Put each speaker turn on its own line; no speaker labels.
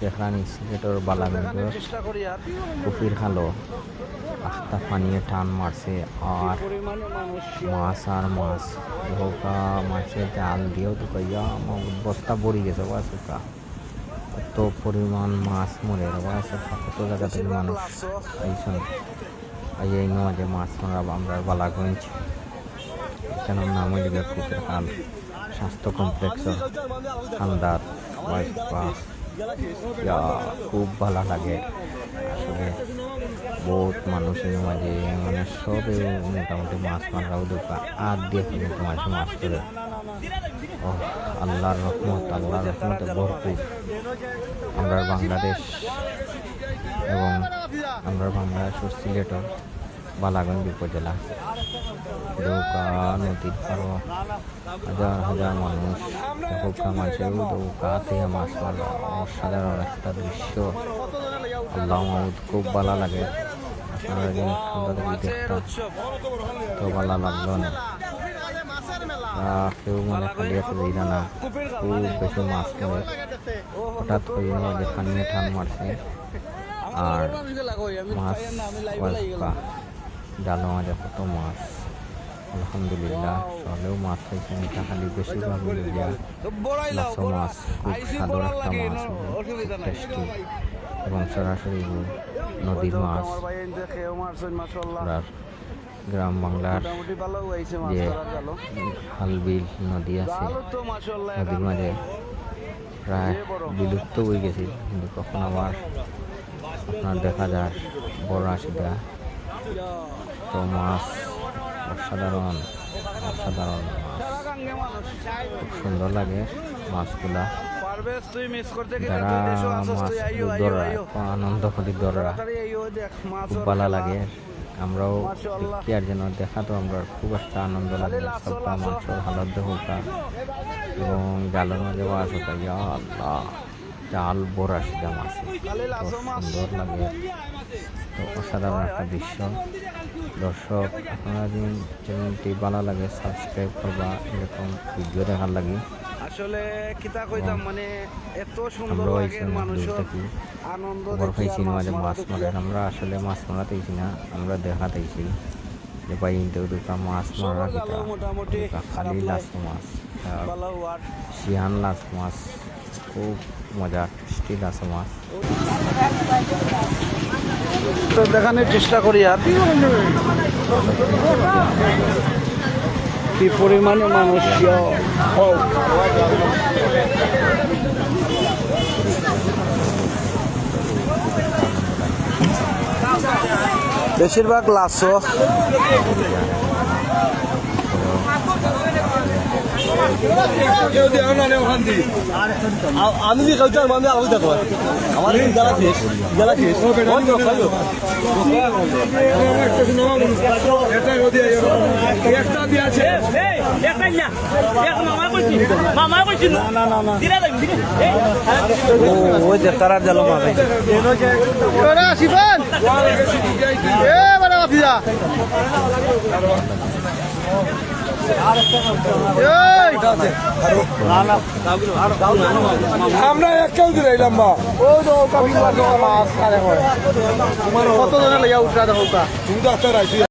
দেখলানি সিলেটর বালাগঞ্জের কুফির খালো আস্তা পানিয়ে টান মারছে আর মাছ ধোকা মাছের জাল দিয়েও তো কইয়া বস্তা ভরি গেছে বাসুকা কত পরিমাণ মাছ মরে আছে কত জায়গা থেকে মানুষ আইসন এই নদে মাছ মারা আমরা বালাগঞ্জ এখানে নাম হয়ে গেছে কুফির খাল স্বাস্থ্য কমপ্লেক্স খান্দার খুব ভালো লাগে আসলে বহুত মানুষের মাঝে মানে সবে মোটামুটি মাছ মারাও দোকান আর দিয়ে কিন্তু মাঝে মাছ ধরে ও আল্লাহর রহমতে ভরপুর আমরা বাংলাদেশ এবং আমরা বাংলাদেশের সিলেটর বালাগঞ্জ উপজেলা নৌকা নদীর পাড়ো হাজার হাজার মানুষ নৌকা মাছের নৌকা থেকে মাছ মারা অসাধারণ একটা দৃশ্য আল্লাহ মাহমুদ খুব ভালো লাগে আপনারা যদি দেখতাম তো ভালো লাগলো না কেউ মানে খালি আছে যাই না খুব বেশি মাছ ধরে হঠাৎ করে যে পানিয়ে টান মারছে আর মাছ জালো মাঝে কত মাছ আলহামদুলিল্লাহ সলেও মাছ খাইছে এটা খালি বেশিরভাগ লাসো মাছ খুব সাদর একটা মাছ টেস্টি এবং সরাসরি নদীর মাছ গ্রাম বাংলার যে হালবিল নদী আছে নদীর মাঝে প্রায় বিলুপ্ত হয়ে গেছে কিন্তু কখন আবার আপনার দেখা যায় বড় আসিদা তো মাছ অসাধারণ মাছ খুব সুন্দর লাগে মাছগুলা যারা মাছ ধরা আনন্দ করি ধরা খুব ভালো লাগে আমরাও দেখি আর যেন দেখা তো আমরা খুব একটা আনন্দ লাগে সবটা মাংসর হালত হোকা এবং জালের মাঝে মাছ হোকা আল্লাহ জাল বড় আসিদা মাছ সুন্দর লাগে তো অসাধারণ একটা দৃশ্য দর্শক আপনারা যদি চ্যানেলটি ভালো লাগে সাবস্ক্রাইব করবা এরকম ভিডিও দেখার লাগে
আসলে কিতা কইতাম মানে এত সুন্দর লাগে মানুষ আনন্দ
দেখি মাঝে মাছ মারে আমরা আসলে মাছ মারাতেইছি না আমরা দেখাতেইছি যে ভাই দুটা মাছ মারা
মোটামুটি
খালি লাস মাছ শিয়ান লাস মাছ খুব মজা টেস্টি লাস মাছ
তো দেখানোর চেষ্টা করি আর কি পরিমাণে মানুষ বেশিরভাগ লাসো
আমি মানে আমি দেখো আমার গেলা শেষ
ওই যে তারা গেল মামে
আমরা একটাও দিলাম বা
কত জনের লেগে উঠা দেখা
তুমি তো একটা